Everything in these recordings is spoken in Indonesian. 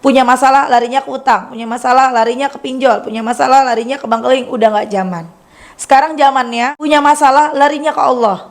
Punya masalah larinya ke utang, punya masalah larinya ke pinjol, punya masalah larinya ke bank keliling, udah nggak zaman. Sekarang zamannya punya masalah larinya ke Allah.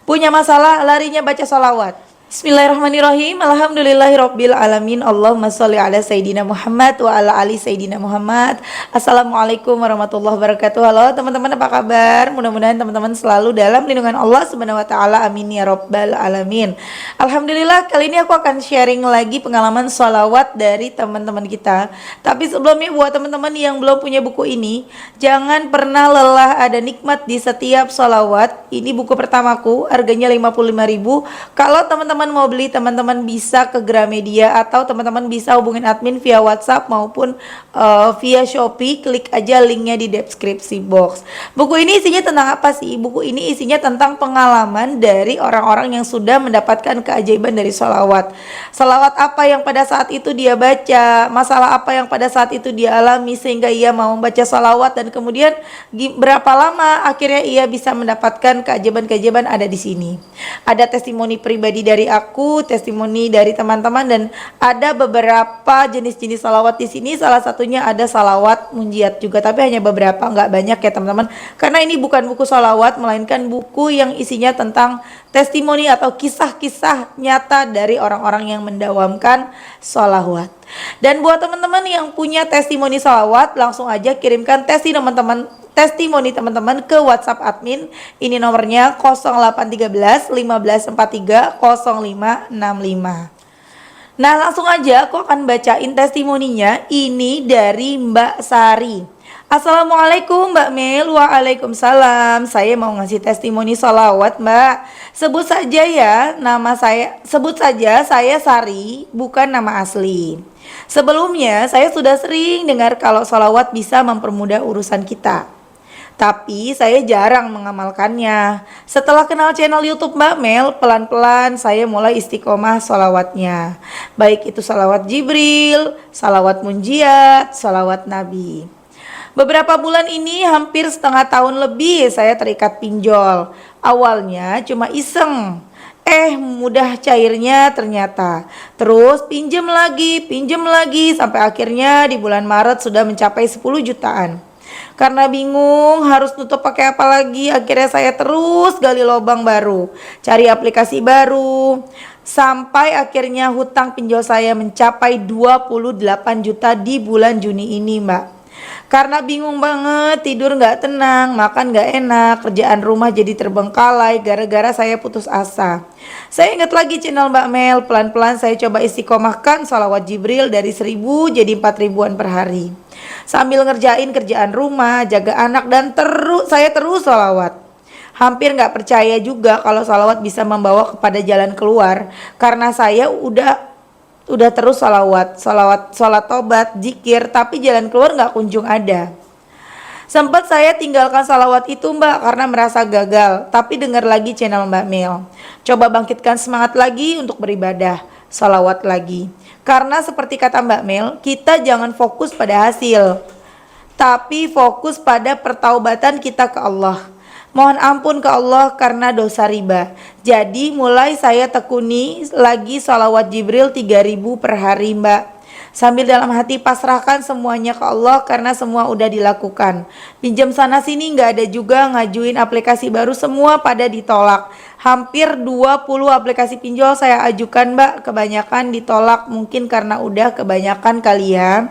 Punya masalah larinya baca sholawat. Bismillahirrahmanirrahim. Alhamdulillahirabbil alamin. Allahumma sholli ala sayidina Muhammad wa ala ali sayidina Muhammad. Assalamualaikum warahmatullahi wabarakatuh. Halo teman-teman, apa kabar? Mudah-mudahan teman-teman selalu dalam lindungan Allah Subhanahu wa taala. Amin ya rabbal alamin. Alhamdulillah, kali ini aku akan sharing lagi pengalaman sholawat dari teman-teman kita. Tapi sebelumnya, buat teman-teman yang belum punya buku ini, jangan pernah lelah ada nikmat di setiap sholawat. Ini buku pertamaku, harganya 55.000. Kalau teman-teman mau beli, teman-teman bisa ke Gramedia atau teman-teman bisa hubungin admin via WhatsApp maupun via Shopee. Klik aja linknya di deskripsi box. Buku ini isinya tentang apa sih? Buku ini isinya tentang pengalaman dari orang-orang yang sudah mendapatkan keajaiban dari sholawat. Sholawat apa yang pada saat itu dia baca, masalah apa yang pada saat itu dia alami sehingga ia mau membaca sholawat, dan kemudian berapa lama akhirnya ia bisa mendapatkan keajaiban-keajaiban ada di sini. Ada testimoni pribadi dari aku, testimoni dari teman-teman, dan ada beberapa jenis-jenis salawat di sini. Salah satunya ada salawat munjiat juga, tapi hanya beberapa, nggak banyak ya teman-teman. Karena ini bukan buku salawat, melainkan buku yang isinya tentang testimoni atau kisah-kisah nyata dari orang-orang yang mendawamkan salawat. Dan buat teman-teman yang punya testimoni salawat, langsung aja kirimkan testimoni teman-teman ke WhatsApp admin. Ini nomornya 0813 1543 0565. Nah, langsung aja aku akan bacain testimoninya. Ini dari Mbak Sari. Assalamualaikum Mbak Mel. Waalaikumsalam. Saya mau ngasih testimoni sholawat Mbak. Sebut saja saya Sari, bukan nama asli. Sebelumnya saya sudah sering dengar kalau sholawat bisa mempermudah urusan kita, tapi saya jarang mengamalkannya. Setelah kenal channel YouTube Mbak Mel, pelan-pelan saya mulai istiqomah sholawatnya. Baik itu sholawat Jibril, sholawat munjiat, sholawat Nabi. Beberapa bulan ini, hampir setengah tahun lebih, saya terikat pinjol. Awalnya cuma iseng, mudah cairnya ternyata. Terus pinjem lagi, sampai akhirnya di bulan Maret sudah mencapai 10 jutaan. Karena bingung harus tutup pakai apa lagi, akhirnya saya terus gali lubang baru, cari aplikasi baru, sampai akhirnya hutang pinjol saya mencapai 28 juta di bulan Juni ini Mbak. Karena bingung banget, tidur gak tenang, makan gak enak, kerjaan rumah jadi terbengkalai gara-gara saya putus asa. Saya ingat lagi channel Mbak Mel, pelan-pelan saya coba istiqomahkan sholawat Jibril dari 1.000 jadi 4.000-an per hari. Sambil ngerjain kerjaan rumah, jaga anak, dan saya terus sholawat. Hampir gak percaya juga kalau sholawat bisa membawa kepada jalan keluar, karena saya udah terus sholat tobat, zikir, tapi jalan keluar gak kunjung ada. Sempat saya tinggalkan sholawat itu Mbak karena merasa gagal, tapi dengar lagi channel Mbak Mel. Coba bangkitkan semangat lagi untuk beribadah, sholawat lagi. Karena seperti kata Mbak Mel, kita jangan fokus pada hasil, tapi fokus pada pertaubatan kita ke Allah. Mohon ampun ke Allah karena dosa riba. Jadi mulai saya tekuni lagi sholawat Jibril 3.000 per hari Mbak. Sambil dalam hati pasrahkan semuanya ke Allah karena semua udah dilakukan. Pinjam sana sini gak ada juga, ngajuin aplikasi baru semua pada ditolak. Hampir 20 aplikasi pinjol saya ajukan Mbak, kebanyakan ditolak, mungkin karena udah kebanyakan kali ya.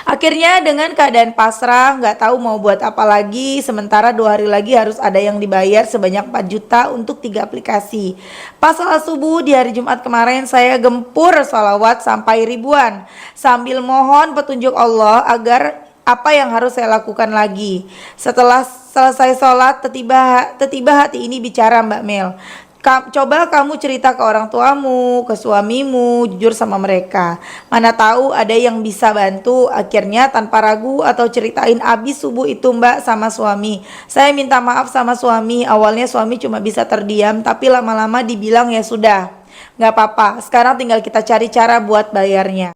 Akhirnya dengan keadaan pasrah, nggak tahu mau buat apa lagi, sementara 2 hari lagi harus ada yang dibayar sebanyak 4 juta untuk 3 aplikasi. Pas salat subuh di hari Jumat kemarin, saya gempur sholawat sampai ribuan, sambil mohon petunjuk Allah agar apa yang harus saya lakukan lagi. Setelah selesai sholat, tiba hati ini bicara Mbak Mel. Coba kamu cerita ke orang tuamu, ke suamimu, jujur sama mereka. Mana tahu ada yang bisa bantu. Akhirnya tanpa ragu atau ceritain abis subuh itu Mbak sama suami. Saya minta maaf sama suami. Awalnya suami cuma bisa terdiam, tapi lama-lama dibilang ya sudah, gak apa-apa. Sekarang tinggal kita cari cara buat bayarnya.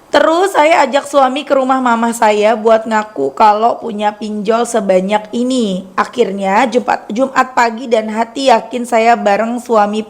Terus saya ajak suami ke rumah mama saya buat ngaku kalau punya pinjol sebanyak ini. Akhirnya Jumat pagi dan hati yakin saya bareng suami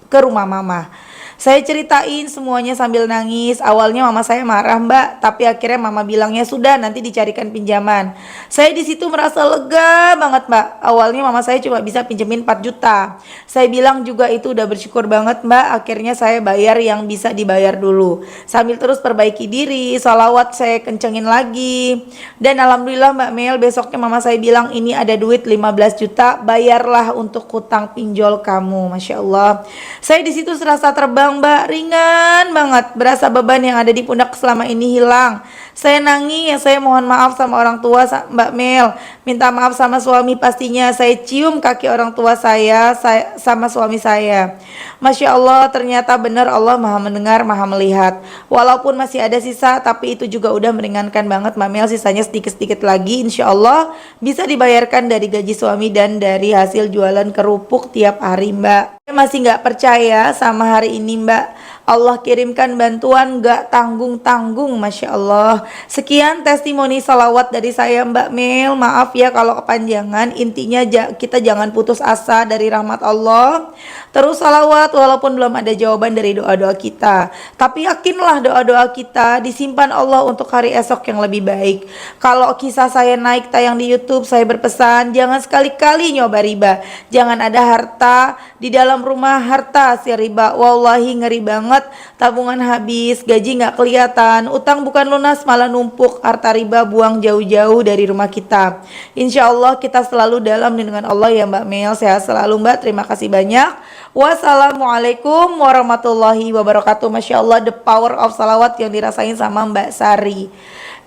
ke rumah mama. Saya ceritain semuanya sambil nangis. Awalnya mama saya marah, Mbak, tapi akhirnya mama bilangnya sudah nanti dicarikan pinjaman. Saya di situ merasa lega banget, Mbak. Awalnya mama saya cuma bisa pinjemin 4 juta. Saya bilang juga itu udah bersyukur banget, Mbak. Akhirnya saya bayar yang bisa dibayar dulu. Sambil terus perbaiki diri, sholawat saya kencengin lagi. Dan alhamdulillah Mbak Mel, besoknya mama saya bilang ini ada duit 15 juta, bayarlah untuk hutang pinjol kamu. Masya Allah. Saya di situ serasa terbang, Mbak, ringan banget. Berasa beban yang ada di pundak selama ini hilang. Saya nangis, saya mohon maaf sama orang tua Mbak Mel. Minta maaf sama suami pastinya. Saya cium kaki orang tua saya sama suami saya. Masya Allah, ternyata benar Allah maha mendengar, maha melihat. Walaupun masih ada sisa, tapi itu juga udah meringankan banget Mbak Mel. Sisanya sedikit-sedikit lagi, insya Allah bisa dibayarkan dari gaji suami dan dari hasil jualan kerupuk tiap hari, Mbak. Saya masih nggak percaya sama hari ini, Mbak. Allah kirimkan bantuan gak tanggung-tanggung, Masya Allah. Sekian testimoni salawat dari saya, Mbak Mel. Maaf ya kalau kepanjangan. Intinya kita jangan putus asa dari rahmat Allah. Terus salawat walaupun belum ada jawaban dari doa-doa kita. Tapi yakinlah doa-doa kita disimpan Allah untuk hari esok yang lebih baik. Kalau kisah saya naik tayang di YouTube, saya berpesan jangan sekali-kali nyoba riba. Jangan ada harta di dalam rumah, harta si riba. Wallahi ngeri banget. Tabungan habis, gaji nggak kelihatan, utang bukan lunas malah numpuk, harta riba buang jauh-jauh dari rumah kita. Insya Allah kita selalu dalam lindungan Allah ya Mbak Mel. Sehat selalu Mbak, terima kasih banyak. Wassalamualaikum warahmatullahi wabarakatuh. Masya Allah, the power of salawat yang dirasain sama Mbak Sari.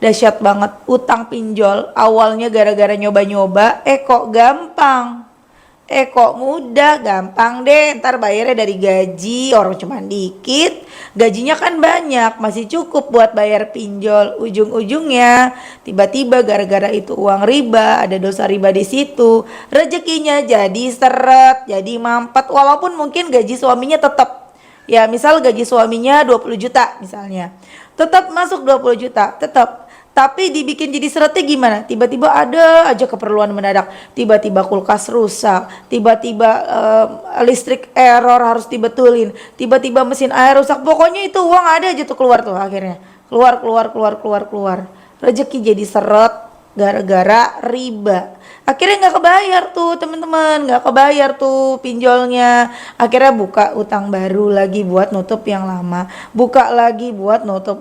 Dahsyat banget, utang pinjol awalnya gara-gara nyoba-nyoba, kok gampang. Kok mudah, gampang deh, ntar bayarnya dari gaji, orang cuma dikit, gajinya kan banyak, masih cukup buat bayar pinjol. Ujung-ujungnya tiba-tiba gara-gara itu uang riba, ada dosa riba di situ, rezekinya jadi seret, jadi mampet. Walaupun mungkin gaji suaminya tetap, ya misal gaji suaminya 20 juta misalnya, tetap masuk 20 juta, tetap. Tapi dibikin jadi seretnya gimana? Tiba-tiba ada aja keperluan mendadak. Tiba-tiba kulkas rusak. Tiba-tiba listrik error harus dibetulin. Tiba-tiba mesin air rusak. Pokoknya itu uang ada aja tuh keluar tuh akhirnya. Keluar. Rezeki jadi seret gara-gara riba. Akhirnya nggak kebayar tuh teman-teman, nggak kebayar tuh pinjolnya. Akhirnya buka utang baru lagi buat nutup yang lama, buka lagi buat nutup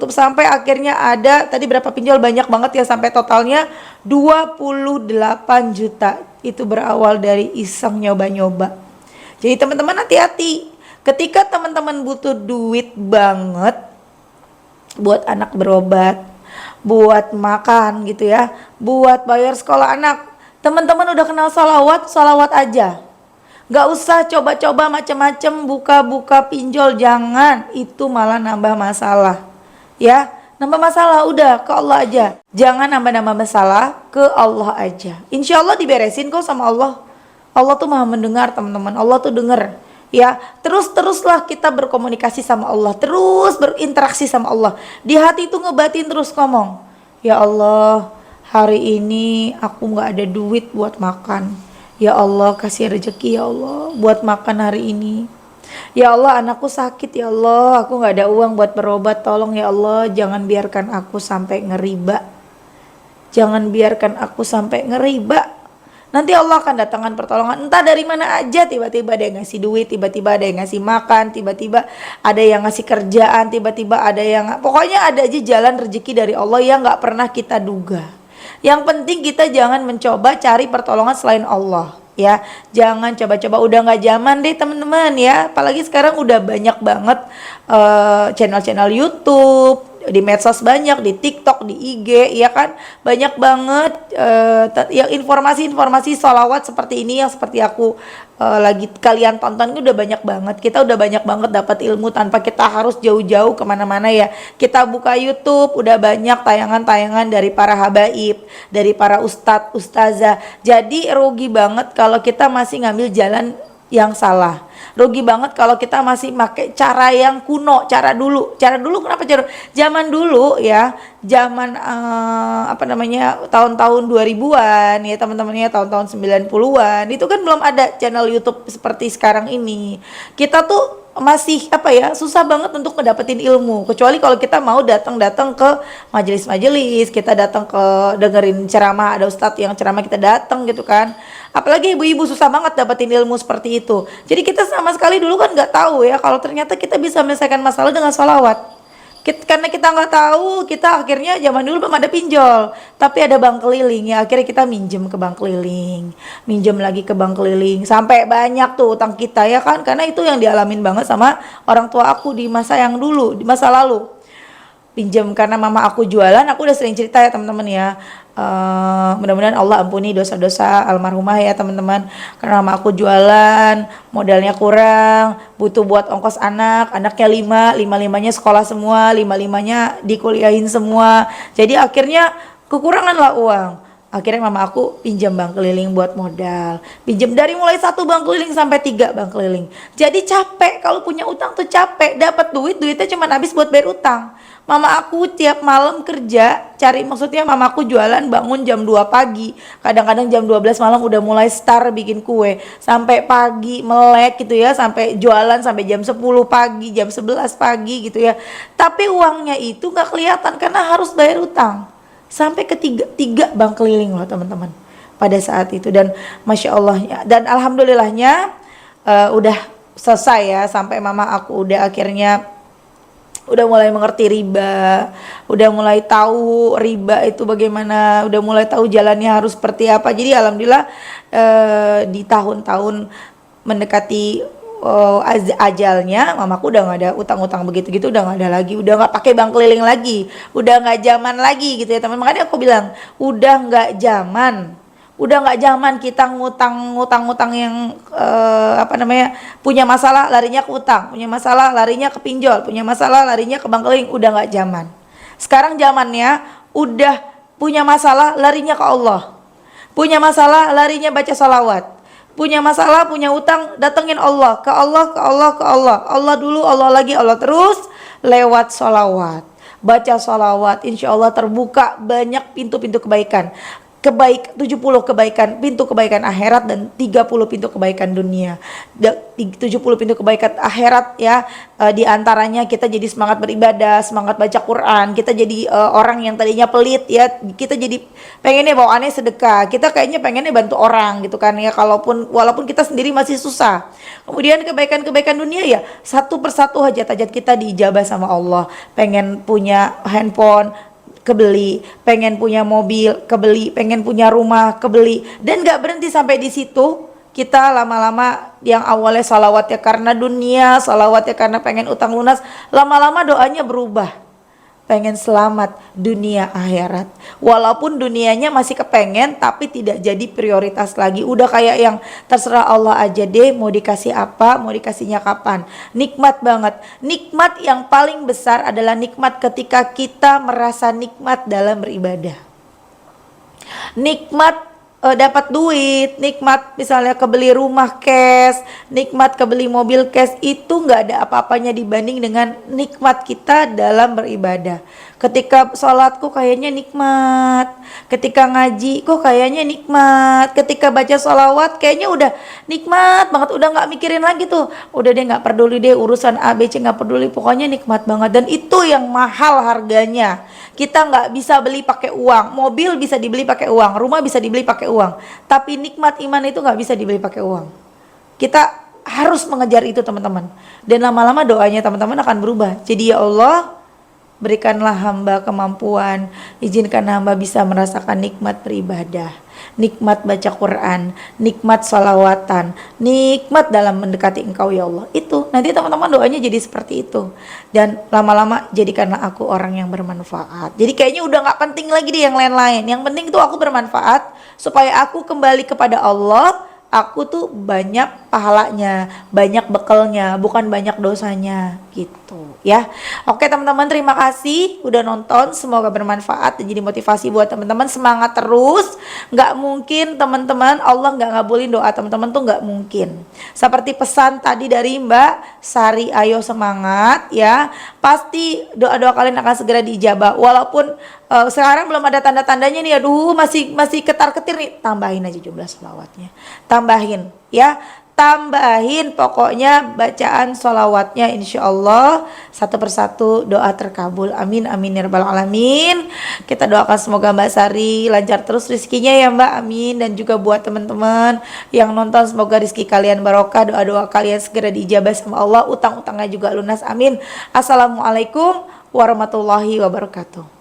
sampai akhirnya ada tadi berapa pinjol, banyak banget ya, sampai totalnya 28 juta. Itu berawal dari iseng nyoba-nyoba. Jadi teman-teman hati-hati ketika teman-teman butuh duit banget buat anak berobat, buat makan gitu ya, buat bayar sekolah anak. Teman-teman udah kenal salawat aja. Gak usah coba-coba macam-macam buka-buka pinjol, jangan, itu malah nambah masalah. Ya, nambah masalah, udah ke Allah aja. Jangan nambah-nambah masalah, ke Allah aja. Insya Allah diberesin kok sama Allah. Allah tuh maha mendengar teman-teman, Allah tuh denger. Ya, teruslah kita berkomunikasi sama Allah, terus berinteraksi sama Allah. Di hati itu ngebatin terus ngomong, ya Allah, hari ini aku nggak ada duit buat makan. Ya Allah, kasih rezeki ya Allah buat makan hari ini. Ya Allah, anakku sakit ya Allah, aku nggak ada uang buat berobat. Tolong ya Allah, jangan biarkan aku sampai ngeriba. Jangan biarkan aku sampai ngeriba. Nanti Allah akan datangkan pertolongan, entah dari mana aja. Tiba-tiba ada yang ngasih duit, tiba-tiba ada yang ngasih makan, tiba-tiba ada yang ngasih kerjaan, tiba-tiba ada yang, pokoknya ada aja jalan rezeki dari Allah yang gak pernah kita duga. Yang penting kita jangan mencoba cari pertolongan selain Allah, ya. Jangan coba-coba, udah gak zaman deh teman-teman ya. Apalagi sekarang udah banyak banget channel-channel YouTube, di medsos banyak, di TikTok, di IG, ya kan, banyak banget yang informasi-informasi sholawat seperti ini yang seperti aku lagi kalian tonton. Udah banyak banget, kita udah banyak banget dapat ilmu tanpa kita harus jauh-jauh kemana-mana ya. Kita buka YouTube, udah banyak tayangan-tayangan dari para habaib, dari para ustadz, ustazah. Jadi rugi banget kalau kita masih ngambil jalan yang salah. Rugi banget kalau kita masih pakai cara yang kuno, cara dulu. Kenapa cara? Zaman dulu ya, zaman tahun-tahun 2000-an ya teman-temannya, tahun-tahun 90-an. Itu kan belum ada channel YouTube seperti sekarang ini. Kita tuh masih apa ya, susah banget untuk ngedapetin ilmu, kecuali kalau kita mau datang ke majelis-majelis, kita datang ke dengerin ceramah, ada ustadz yang ceramah kita datang gitu kan. Apalagi ibu-ibu susah banget dapetin ilmu seperti itu. Jadi kita sama sekali dulu kan nggak tahu ya kalau ternyata kita bisa menyelesaikan masalah dengan sholawat. Karena kita nggak tahu, kita akhirnya zaman dulu belum ada pinjol, tapi ada bank keliling ya, akhirnya kita minjem ke bank keliling, minjem lagi ke bank keliling, sampai banyak tuh utang kita ya kan, karena itu yang dialamin banget sama orang tua aku di masa yang dulu, di masa lalu. Pinjam karena mama aku jualan, aku udah sering cerita ya teman-teman ya. Mudah-mudahan Allah ampuni dosa-dosa almarhumah ya teman-teman, karena mama aku jualan, modalnya kurang, butuh buat ongkos anaknya limanya sekolah semua, limanya dikuliahin semua, jadi akhirnya kekurangan lah uang. Akhirnya mama aku pinjam bank keliling buat modal, pinjam dari mulai 1 bank keliling sampai 3 bank keliling. Jadi capek, kalau punya utang tuh capek, dapat duitnya cuma habis buat bayar utang. Mama aku tiap malam kerja maksudnya mama aku jualan, bangun jam 2 pagi, kadang-kadang jam 12 malam udah mulai start bikin kue, sampai pagi melek gitu ya, sampai jualan sampai jam 10 pagi, jam 11 pagi gitu ya. Tapi uangnya itu gak kelihatan karena harus bayar utang, sampai ke tiga bank keliling loh teman-teman pada saat itu. Dan masya Allahnya dan alhamdulillahnya udah selesai ya, sampai mama aku udah akhirnya udah mulai mengerti riba, udah mulai tahu riba itu bagaimana, udah mulai tahu jalannya harus seperti apa. Jadi alhamdulillah di tahun-tahun mendekati ajalnya, mamaku udah nggak ada utang-utang begitu-gitu, udah nggak ada lagi, udah nggak pakai bank keliling lagi, udah nggak zaman lagi gitu ya teman. Makanya aku bilang udah nggak zaman kita ngutang yang punya masalah larinya ke utang, punya masalah larinya ke pinjol, punya masalah larinya ke bank keliling. Udah nggak zaman. Sekarang zamannya udah punya masalah larinya ke Allah, punya masalah larinya baca sholawat, punya masalah punya utang datengin Allah, ke Allah, ke Allah, ke Allah, Allah dulu, Allah lagi, Allah terus, lewat sholawat, baca sholawat, insya Allah terbuka banyak pintu-pintu kebaikan. 70 kebaikan, pintu kebaikan akhirat, dan 30 pintu kebaikan dunia. 70 pintu kebaikan akhirat ya, di antaranya kita jadi semangat beribadah, semangat baca Quran, kita jadi orang yang tadinya pelit ya, kita jadi pengennya bawaannya sedekah, kita kayaknya pengennya bantu orang gitu kan ya, walaupun kita sendiri masih susah. Kemudian kebaikan-kebaikan dunia ya, satu persatu hajat-hajat kita diijabah sama Allah. Pengen punya handphone kebeli, pengen punya mobil kebeli, pengen punya rumah kebeli, dan gak berhenti sampai di situ. Kita lama-lama yang awalnya salawatnya karena dunia, salawatnya karena pengen utang lunas, lama-lama doanya berubah, pengen selamat dunia akhirat. Walaupun dunianya masih kepengen, tapi tidak jadi prioritas lagi. Udah kayak yang terserah Allah aja deh, mau dikasih apa, mau dikasihnya kapan. Nikmat banget. Nikmat yang paling besar adalah nikmat ketika kita merasa nikmat dalam beribadah. Nikmat dapat duit, nikmat misalnya kebeli rumah cash, nikmat kebeli mobil cash, itu nggak ada apa-apanya dibanding dengan nikmat kita dalam beribadah. Ketika sholat kok kayaknya nikmat, ketika ngaji kok kayaknya nikmat, ketika baca sholawat kayaknya udah nikmat banget, udah nggak mikirin lagi tuh, udah deh nggak peduli deh urusan A B C, nggak peduli, pokoknya nikmat banget. Dan itu yang mahal harganya. Kita nggak bisa beli pakai uang, mobil bisa dibeli pakai uang, rumah bisa dibeli pakai uang, tapi nikmat iman itu nggak bisa dibeli pakai uang. Kita harus mengejar itu teman-teman, dan lama-lama doanya teman-teman akan berubah. Jadi ya Allah, berikanlah hamba kemampuan, izinkan hamba bisa merasakan nikmat beribadah, nikmat baca Quran, nikmat salawatan, nikmat dalam mendekati Engkau ya Allah. Itu nanti teman-teman doanya jadi seperti itu. Dan lama-lama jadikanlah aku orang yang bermanfaat. Jadi kayaknya udah gak penting lagi deh yang lain-lain. Yang penting itu aku bermanfaat supaya aku kembali kepada Allah. Aku tuh banyak pahalanya, banyak bekalnya, bukan banyak dosanya gitu ya. Oke teman-teman, terima kasih udah nonton, semoga bermanfaat dan jadi motivasi buat teman-teman. Semangat terus, nggak mungkin teman-teman Allah nggak ngabulin doa teman-teman tuh, nggak mungkin. Seperti pesan tadi dari Mbak Sari, ayo semangat ya, pasti doa-doa kalian akan segera diijabah. Walaupun sekarang belum ada tanda-tandanya nih, aduh masih ketar-ketir nih, tambahin aja jumlah sholawatnya, tambahin ya, tambahin pokoknya bacaan sholawatnya, insya Allah satu persatu doa terkabul. Amin amin ya rabbal alamin. Kita doakan semoga Mbak Sari lancar terus rezekinya ya Mbak, amin. Dan juga buat teman-teman yang nonton, semoga rezeki kalian barokah, doa-doa kalian segera diijabah sama Allah, utang-utangnya juga lunas, amin. Assalamualaikum warahmatullahi wabarakatuh.